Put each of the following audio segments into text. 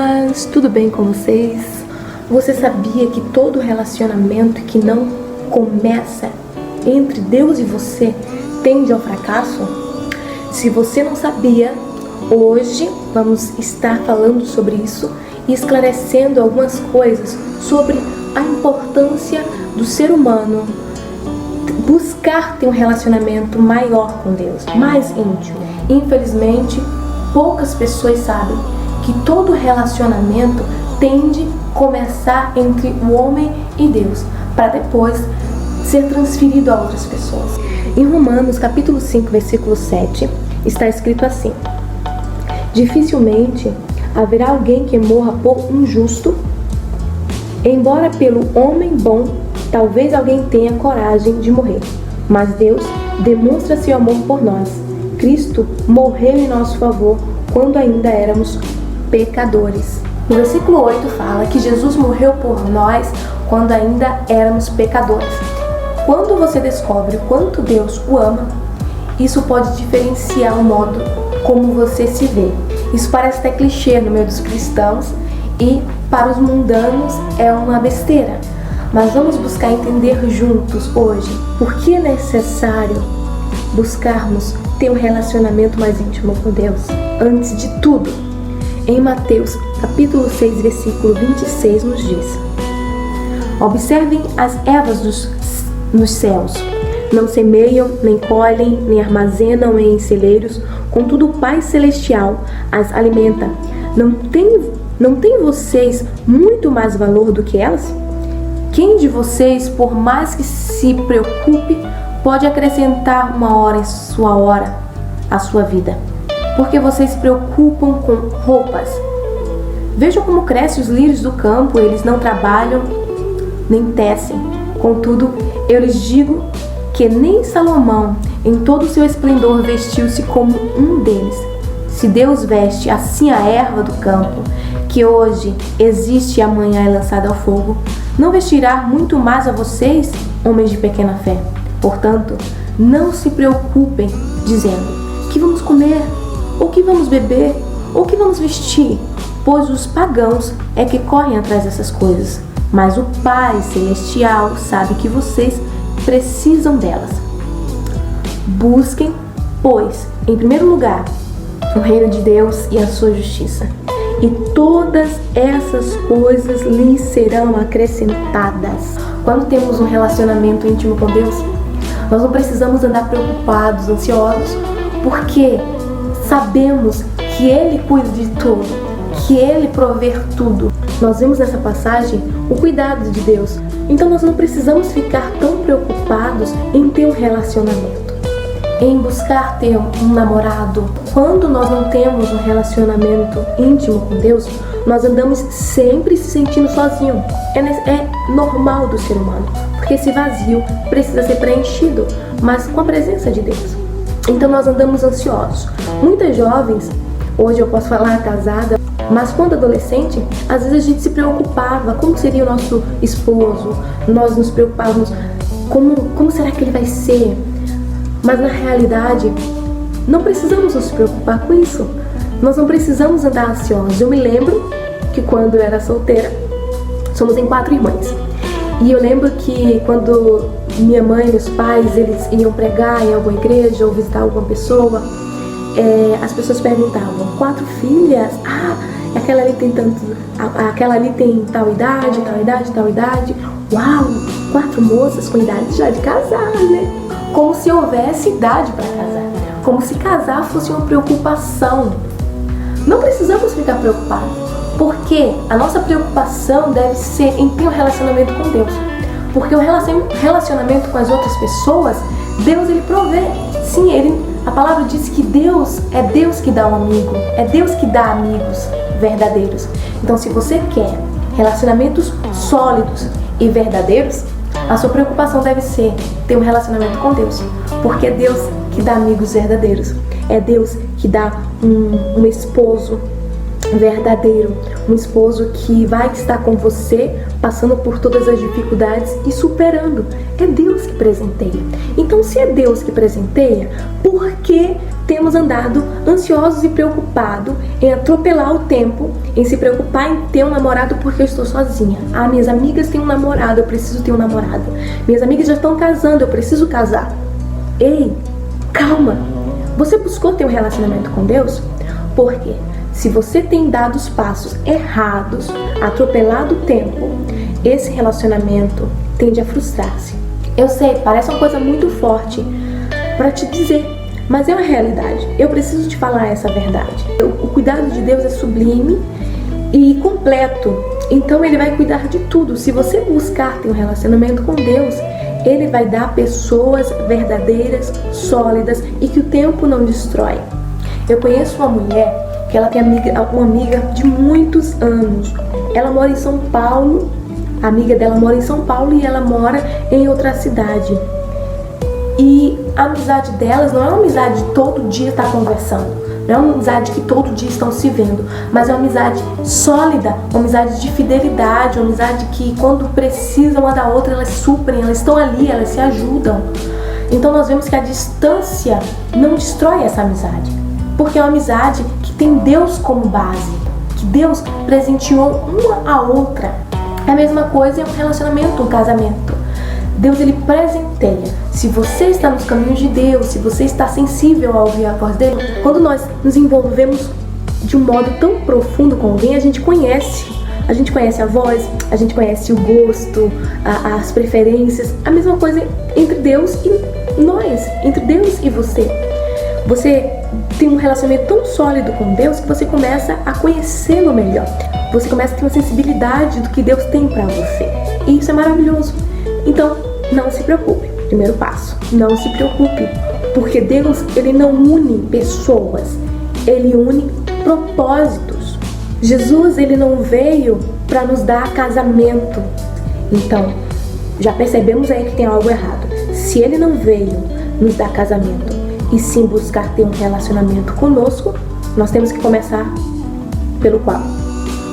Meninas, tudo bem com vocês? Você sabia que todo relacionamento que não começa entre Deus e você tende ao fracasso? Se você não sabia, hoje vamos estar falando sobre isso e esclarecendo algumas coisas sobre a importância do ser humano buscar ter um relacionamento maior com Deus, mais íntimo. Infelizmente, poucas pessoas sabem que todo relacionamento tende a começar entre o homem e Deus, para depois ser transferido a outras pessoas. Em Romanos capítulo 5, versículo 7, está escrito assim: dificilmente haverá alguém que morra por um justo, embora pelo homem bom, talvez alguém tenha coragem de morrer. Mas Deus demonstra seu amor por nós. Cristo morreu em nosso favor quando ainda éramos pecadores. No versículo 8 fala que Jesus morreu por nós quando ainda éramos pecadores. Quando você descobre o quanto Deus o ama, isso pode diferenciar o modo como você se vê. Isso parece até clichê no meio dos cristãos e para os mundanos é uma besteira. Mas vamos buscar entender juntos hoje por que é necessário buscarmos ter um relacionamento mais íntimo com Deus. Antes de tudo, em Mateus capítulo 6, versículo 26 nos diz: observem as ervas nos céus, não semeiam, nem colhem, nem armazenam em celeiros, contudo o Pai Celestial as alimenta. Não tem vocês muito mais valor do que elas? Quem de vocês, por mais que se preocupe, pode acrescentar uma hora em sua hora à sua vida? Porque vocês se preocupam com roupas. Vejam como crescem os lírios do campo, eles não trabalham nem tecem. Contudo, eu lhes digo que nem Salomão, em todo o seu esplendor, vestiu-se como um deles. Se Deus veste assim a erva do campo, que hoje existe e amanhã é lançada ao fogo, não vestirá muito mais a vocês, homens de pequena fé? Portanto, não se preocupem, dizendo: que vamos comer, ou que vamos beber, ou que vamos vestir, pois os pagãos é que correm atrás dessas coisas. Mas o Pai Celestial sabe que vocês precisam delas. Busquem, pois, em primeiro lugar, o reino de Deus e a sua justiça, e todas essas coisas lhes serão acrescentadas. Quando temos um relacionamento íntimo com Deus, nós não precisamos andar preocupados, ansiosos, porque sabemos que Ele cuida de tudo, que Ele provê tudo. Nós vemos nessa passagem o cuidado de Deus. Então nós não precisamos ficar tão preocupados em ter um relacionamento, em buscar ter um namorado. Quando nós não temos um relacionamento íntimo com Deus, nós andamos sempre se sentindo sozinhos. É normal do ser humano, porque esse vazio precisa ser preenchido, mas com a presença de Deus. Então nós andamos ansiosos. Muitas jovens, hoje eu posso falar casada, mas quando adolescente, às vezes a gente se preocupava como seria o nosso esposo, nós nos preocupávamos como será que ele vai ser. Mas na realidade, não precisamos nos preocupar com isso. Nós não precisamos andar ansiosos. Eu me lembro que quando eu era solteira, somos em 4 irmãs. E eu lembro que quando minha mãe e meus pais, eles iam pregar em alguma igreja ou visitar alguma pessoa, as pessoas perguntavam: 4 filhas? Ah, aquela ali tem tanto, aquela ali tem tal idade, tal idade, tal idade. Uau, 4 moças com idade já de casar, né? Como se houvesse idade para casar, como se casar fosse uma preocupação. Não precisamos ficar preocupados, porque a nossa preocupação deve ser em ter um relacionamento com Deus. Porque o relacionamento com as outras pessoas, Deus ele provê. Sim, a palavra diz que Deus é Deus que dá um amigo, é Deus que dá amigos verdadeiros. Então, se você quer relacionamentos sólidos e verdadeiros, a sua preocupação deve ser ter um relacionamento com Deus, porque é Deus que dá amigos verdadeiros, é Deus que dá um esposo verdadeiro, um esposo que vai estar com você, passando por todas as dificuldades e superando. É Deus que presenteia. Então, se é Deus que presenteia, por que temos andado ansiosos e preocupados em atropelar o tempo, em se preocupar em ter um namorado porque eu estou sozinha. Ah, minhas amigas têm um namorado, eu preciso ter um namorado. Minhas amigas já estão casando, eu preciso casar. Ei, calma! Você buscou ter um relacionamento com Deus? Porque se você tem dado os passos errados, atropelado o tempo, esse relacionamento tende a frustrar-se. Eu sei, parece uma coisa muito forte para te dizer, mas é uma realidade. Eu preciso te falar essa verdade. O cuidado de Deus é sublime e completo. Então Ele vai cuidar de tudo. Se você buscar ter um relacionamento com Deus, Ele vai dar pessoas verdadeiras, sólidas e que o tempo não destrói. Eu conheço uma mulher que ela tem uma amiga de muitos anos. Ela mora em São Paulo. A amiga dela mora em São Paulo e ela mora em outra cidade. E a amizade delas não é uma amizade de todo dia estar conversando, não é uma amizade que todo dia estão se vendo, mas é uma amizade sólida, uma amizade de fidelidade, uma amizade que quando precisam uma da outra elas suprem, elas estão ali, elas se ajudam. Então nós vemos que a distância não destrói essa amizade, porque é uma amizade que tem Deus como base, que Deus presenteou uma à outra. É a mesma coisa em um relacionamento, um casamento. Deus, Ele presenteia. Se você está nos caminhos de Deus, se você está sensível a ouvir a voz dele, quando nós nos envolvemos de um modo tão profundo com alguém, a gente conhece a voz, a gente conhece o gosto, as preferências. A mesma coisa entre Deus e nós, entre Deus e você. Você tem um relacionamento tão sólido com Deus que você começa a conhecê-lo melhor. Você começa a ter uma sensibilidade do que Deus tem para você. E isso é maravilhoso. Então, não se preocupe. Primeiro passo, não se preocupe. Porque Deus, Ele não une pessoas. Ele une propósitos. Jesus, Ele não veio para nos dar casamento. Então, já percebemos aí que tem algo errado. Se Ele não veio nos dar casamento e sim buscar ter um relacionamento conosco, nós temos que começar pelo qual?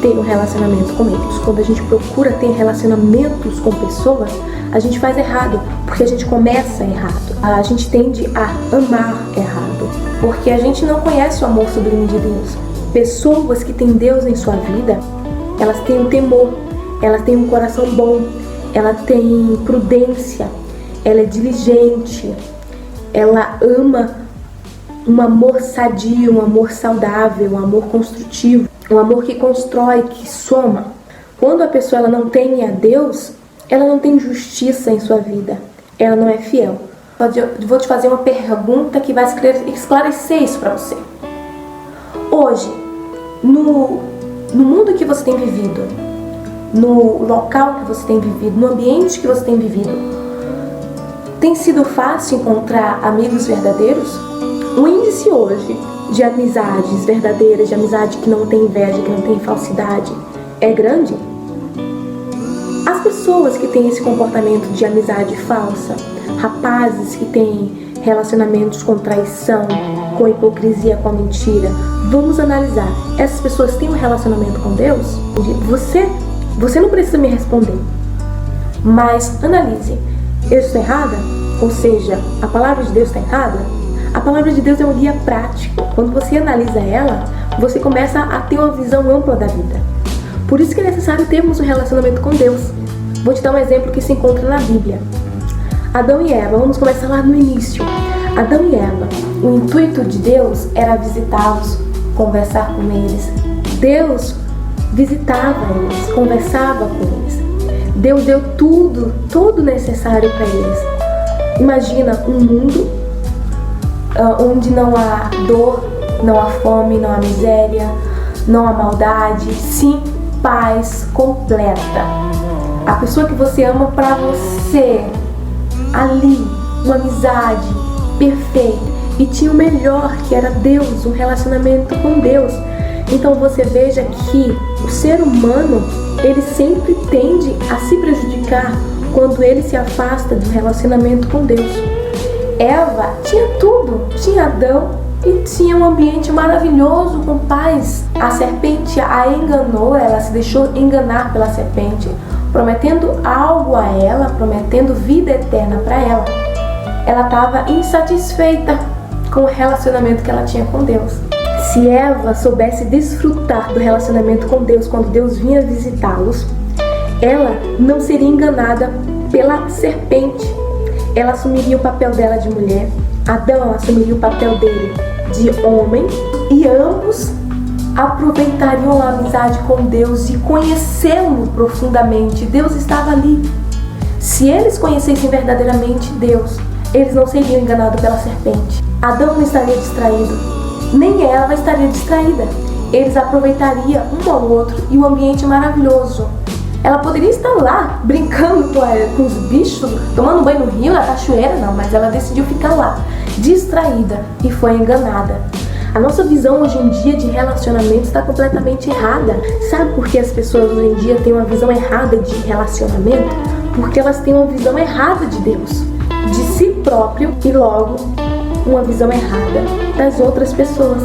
Ter um relacionamento com eles. Quando a gente procura ter relacionamentos com pessoas, a gente faz errado, porque a gente começa errado. A gente tende a amar errado, porque a gente não conhece o amor sublime de Deus. Pessoas que têm Deus em sua vida, elas têm um temor, elas têm um coração bom, ela tem prudência, ela é diligente, ela ama um amor sadio, um amor saudável, um amor construtivo, um amor que constrói, que soma. Quando a pessoa ela não tem a Deus, ela não tem justiça em sua vida, ela não é fiel. Eu vou te fazer uma pergunta que vai esclarecer isso para você. Hoje, no mundo que você tem vivido, no local que você tem vivido, no ambiente que você tem vivido, tem sido fácil encontrar amigos verdadeiros? O índice hoje de amizades verdadeiras, de amizade que não tem inveja, que não tem falsidade, é grande? As pessoas que têm esse comportamento de amizade falsa, rapazes que têm relacionamentos com traição, com hipocrisia, com a mentira, vamos analisar. Essas pessoas têm um relacionamento com Deus? Você não precisa me responder, mas analise. Eu estou errada? Ou seja, a palavra de Deus está errada? A palavra de Deus é um guia prático. Quando você analisa ela, você começa a ter uma visão ampla da vida. Por isso que é necessário termos um relacionamento com Deus. Vou te dar um exemplo que se encontra na Bíblia. Adão e Eva, vamos começar lá no início. Adão e Eva, o intuito de Deus era visitá-los, conversar com eles. Deus visitava eles, conversava com eles. Deus deu tudo necessário para eles. Imagina um mundo onde não há dor, não há fome, não há miséria, não há maldade, sim, paz completa. A pessoa que você ama para você, ali, uma amizade perfeita, e tinha o melhor, que era Deus, um relacionamento com Deus. Então você veja que o ser humano, ele sempre tende a se prejudicar quando ele se afasta do relacionamento com Deus. Eva tinha tudo, tinha Adão e tinha um ambiente maravilhoso com paz. A serpente a enganou, ela se deixou enganar pela serpente, prometendo algo a ela, prometendo vida eterna para ela. Ela estava insatisfeita com o relacionamento que ela tinha com Deus. Se Eva soubesse desfrutar do relacionamento com Deus quando Deus vinha visitá-los, ela não seria enganada pela serpente. Ela assumiria o papel dela de mulher, Adão assumiria o papel dele de homem, e ambos aproveitariam a amizade com Deus e conhecê-lo profundamente. Deus estava ali. Se eles conhecessem verdadeiramente Deus, eles não seriam enganados pela serpente. Adão não estaria distraído, nem Eva estaria distraída. Eles aproveitariam um ao outro e o ambiente maravilhoso. Ela poderia estar lá, brincando com os bichos, tomando banho no rio, na cachoeira, não, mas ela decidiu ficar lá, distraída, e foi enganada. A nossa visão hoje em dia de relacionamento está completamente errada. Sabe por que as pessoas hoje em dia têm uma visão errada de relacionamento? Porque elas têm uma visão errada de Deus, de si próprio, e logo uma visão errada das outras pessoas.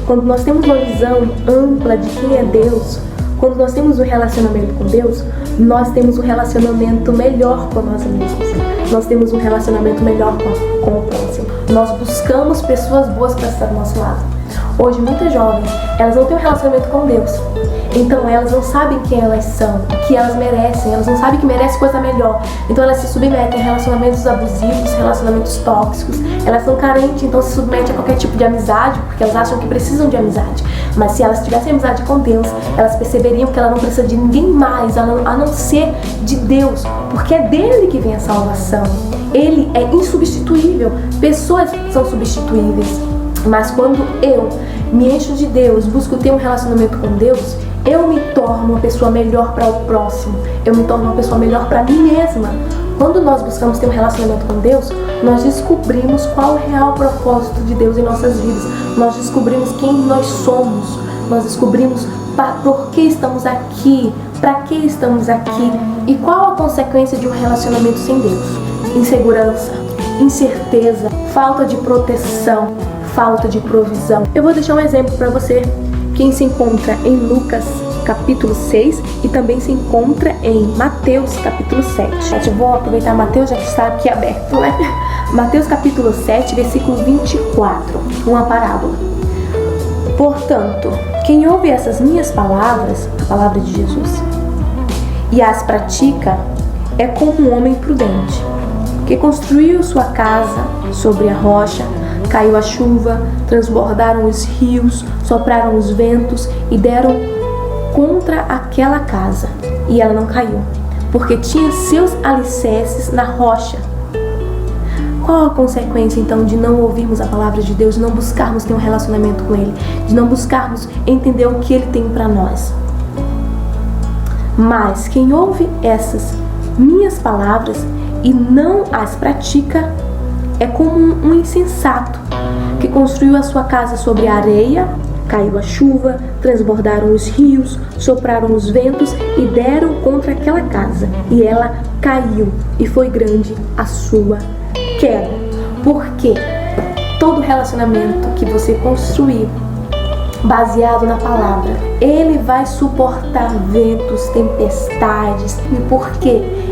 Quando nós temos uma visão ampla de quem é Deus, quando nós temos um relacionamento com Deus, nós temos um relacionamento melhor com nós mesmos. Nós temos um relacionamento melhor com o próximo. Nós buscamos pessoas boas para estar do nosso lado. Hoje, muitas jovens, elas não têm um relacionamento com Deus. Então, elas não sabem quem elas são, o que elas merecem. Elas não sabem que merecem coisa melhor. Então, elas se submetem a relacionamentos abusivos, relacionamentos tóxicos. Elas são carentes, então se submetem a qualquer tipo de amizade, porque elas acham que precisam de amizade. Mas se elas tivessem amizade com Deus, elas perceberiam que ela não precisa de ninguém mais, a não ser de Deus, porque é dele que vem a salvação. Ele é insubstituível. Pessoas são substituíveis. Mas quando eu me encho de Deus, busco ter um relacionamento com Deus, eu me torno uma pessoa melhor para o próximo. Eu me torno uma pessoa melhor para mim mesma. Quando nós buscamos ter um relacionamento com Deus, nós descobrimos qual é o real propósito de Deus em nossas vidas. Nós descobrimos quem nós somos. Nós descobrimos por que estamos aqui, para que estamos aqui e qual a consequência de um relacionamento sem Deus. Insegurança, incerteza, falta de proteção, falta de provisão. Eu vou deixar um exemplo para você, quem se encontra em Lucas capítulo 6 e também se encontra em Mateus capítulo 7. Eu vou aproveitar Mateus, já que está aqui aberto, né? Mateus capítulo 7, versículo 24, uma parábola. Portanto, quem ouve essas minhas palavras, a palavra de Jesus, e as pratica, é como um homem prudente, que construiu sua casa sobre a rocha. Caiu a chuva, transbordaram os rios, sopraram os ventos e deram contra aquela casa. E ela não caiu, porque tinha seus alicerces na rocha. Qual a consequência, então, de não ouvirmos a palavra de Deus, de não buscarmos ter um relacionamento com Ele, de não buscarmos entender o que Ele tem para nós? Mas quem ouve essas minhas palavras e não as pratica, é como um insensato que construiu a sua casa sobre a areia. Caiu a chuva, transbordaram os rios, sopraram os ventos e deram contra aquela casa. E ela caiu, e foi grande a sua queda. Porque todo relacionamento que você construir baseado na palavra, ele vai suportar ventos, tempestades, e porque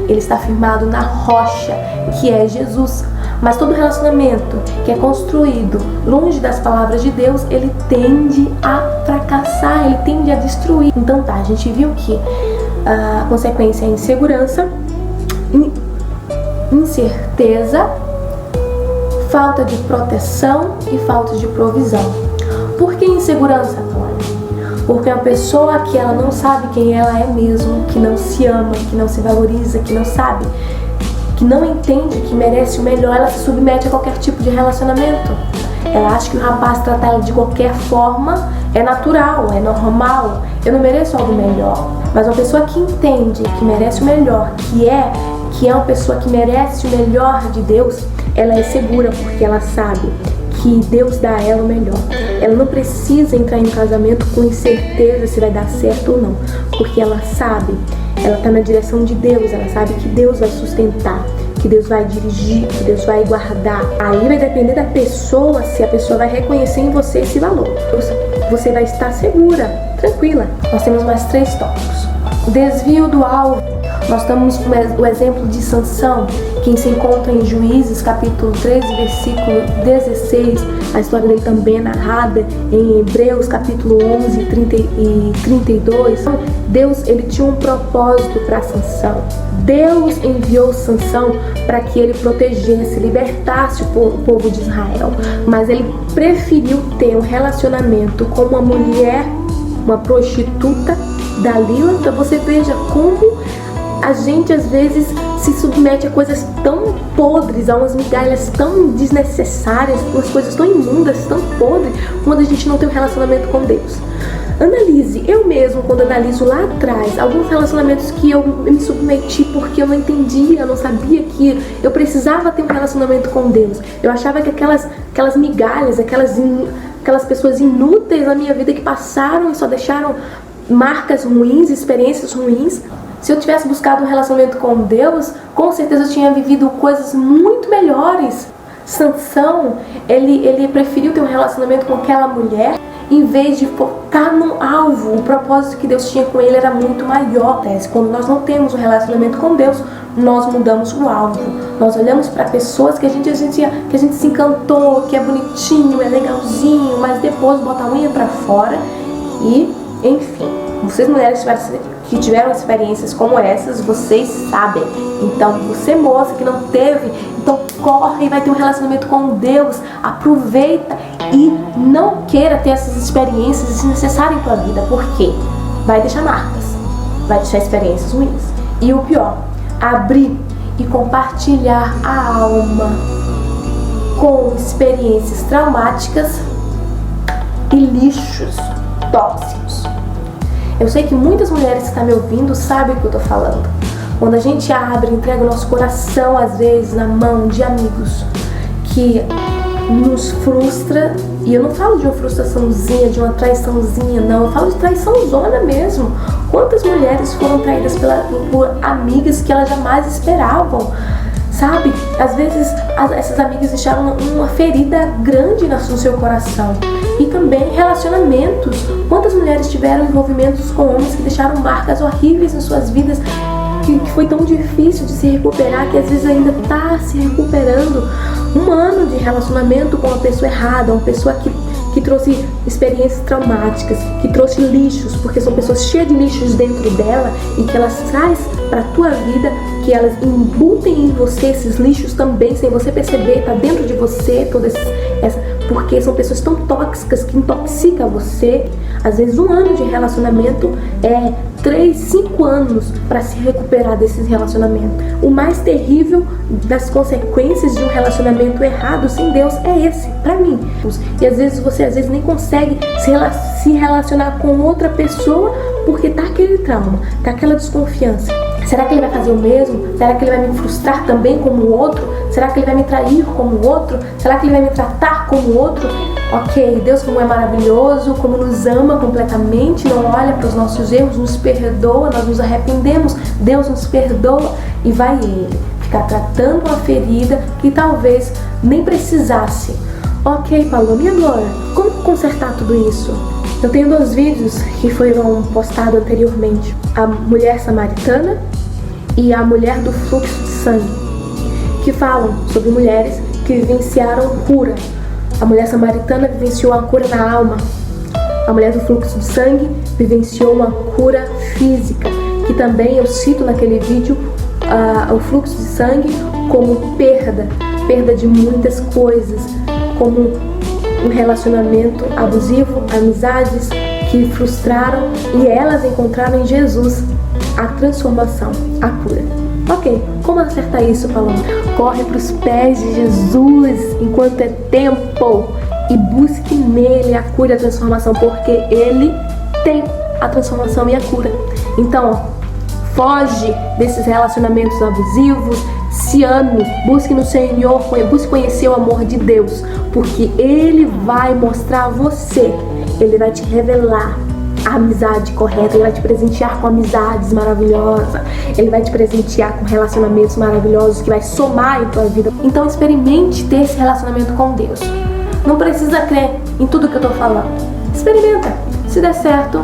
ele está firmado na rocha, que é Jesus. Mas todo relacionamento que é construído longe das palavras de Deus, ele tende a fracassar, ele tende a destruir. Então tá, a gente viu que a consequência é insegurança, incerteza, falta de proteção e falta de provisão. Por que insegurança, Tônia? Porque é uma pessoa que ela não sabe quem ela é mesmo, que não se ama, que não se valoriza, que não sabe, que não entende que merece o melhor, ela se submete a qualquer tipo de relacionamento. Ela acha que o rapaz tratar ela de qualquer forma é natural, é normal, eu não mereço algo melhor. Mas uma pessoa que entende que merece o melhor, que é uma pessoa que merece o melhor de Deus, ela é segura porque ela sabe que Deus dá a ela o melhor. Ela não precisa entrar em um casamento com incerteza se vai dar certo ou não, porque ela sabe, ela está na direção de Deus, ela sabe que Deus vai sustentar, que Deus vai dirigir, que Deus vai guardar. Aí vai depender da pessoa, se a pessoa vai reconhecer em você esse valor. Você vai estar segura, tranquila. Nós temos mais 3 tópicos. Desvio do alvo. Nós temos o exemplo de Sansão, que se encontra em Juízes, capítulo 13, versículo 16. A história dele também é narrada em Hebreus, capítulo 11, 30 e 32. Então, Deus, ele tinha um propósito para Sansão. Deus enviou Sansão para que ele protegesse, libertasse o povo de Israel. Mas ele preferiu ter um relacionamento com uma mulher, uma prostituta, Dalila. Então você veja como a gente às vezes se submete a coisas tão podres, a umas migalhas tão desnecessárias, umas coisas tão imundas, tão podres, quando a gente não tem um relacionamento com Deus. Analise, eu mesmo, quando analiso lá atrás, alguns relacionamentos que eu me submeti porque eu não entendia, eu não sabia que eu precisava ter um relacionamento com Deus. Eu achava que aquelas migalhas, aquelas pessoas inúteis na minha vida que passaram e só deixaram marcas ruins, experiências ruins. Se eu tivesse buscado um relacionamento com Deus, com certeza eu tinha vivido coisas muito melhores. Sansão, ele preferiu ter um relacionamento com aquela mulher em vez de focar no alvo. O propósito que Deus tinha com ele era muito maior. Quando nós não temos um relacionamento com Deus, nós mudamos o alvo. Nós olhamos para pessoas que a gente se encantou, que é bonitinho, é legalzinho, mas depois bota a unha para fora e, enfim. Vocês mulheres que tiveram experiências como essas, vocês sabem. Então, você moça que não teve, então corre e vai ter um relacionamento com Deus. Aproveita e não queira ter essas experiências desnecessárias em tua vida, porque vai deixar marcas, vai deixar experiências ruins. E o pior, abrir e compartilhar a alma com experiências traumáticas e lixos tóxicos. Eu sei que muitas mulheres que estão me ouvindo sabem o que eu estou falando. Quando a gente abre, entrega o nosso coração, às vezes, na mão de amigos que nos frustra, e eu não falo de uma frustraçãozinha, de uma traiçãozinha, não, eu falo de traiçãozona mesmo. Quantas mulheres foram traídas por amigas que elas jamais esperavam? Sabe? Às vezes essas amigas deixaram uma ferida grande no seu coração. E também relacionamentos. Quantas mulheres tiveram envolvimentos com homens que deixaram marcas horríveis em suas vidas, que foi tão difícil de se recuperar, que às vezes ainda está se recuperando. Um ano de relacionamento com uma pessoa errada, uma pessoa que trouxe experiências traumáticas, que trouxe lixos, porque são pessoas cheias de lixos dentro dela e que elas traz para a tua vida, que elas embutem em você esses lixos também, sem você perceber, tá dentro de você, porque são pessoas tão tóxicas que intoxicam você. Às vezes um ano de relacionamento é 3, 5 anos para se recuperar desses relacionamentos. O mais terrível das consequências de um relacionamento errado sem Deus é esse, para mim. E às vezes você nem consegue se relacionar com outra pessoa porque tá aquele trauma, tá aquela desconfiança. Será que ele vai fazer o mesmo? Será que ele vai me frustrar também como o outro? Será que ele vai me trair como o outro? Será que ele vai me tratar como o outro? Ok, Deus como é maravilhoso, como nos ama completamente, não olha para os nossos erros, nos perdoa, nós nos arrependemos, Deus nos perdoa e vai Ele ficar tratando uma ferida que talvez nem precisasse. Ok, Paloma, e agora? Como consertar tudo isso? Eu tenho 2 vídeos que foram postados anteriormente. A mulher samaritana e a mulher do fluxo de sangue, que falam sobre mulheres que vivenciaram cura. A mulher samaritana vivenciou a cura na alma. A mulher do fluxo de sangue vivenciou uma cura física, que também eu cito naquele vídeo o fluxo de sangue como perda de muitas coisas, como um relacionamento abusivo, amizades que frustraram, e elas encontraram em Jesus a transformação, a cura. Ok, como acertar isso, Paloma? Corre para os pés de Jesus enquanto é tempo e busque nele a cura e a transformação, porque ele tem a transformação e a cura. Então, foge desses relacionamentos abusivos, se ame, busque no Senhor, busque conhecer o amor de Deus, porque Ele vai mostrar a você, Ele vai te revelar a amizade correta, Ele vai te presentear com amizades maravilhosas, Ele vai te presentear com relacionamentos maravilhosos que vai somar em tua vida. Então experimente ter esse relacionamento com Deus. Não precisa crer em tudo que eu estou falando. Experimenta. Se der certo,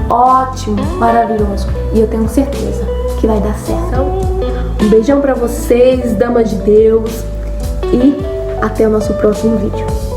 ótimo, maravilhoso. E eu tenho certeza que vai dar certo. Um beijão pra vocês, damas de Deus, e até o nosso próximo vídeo.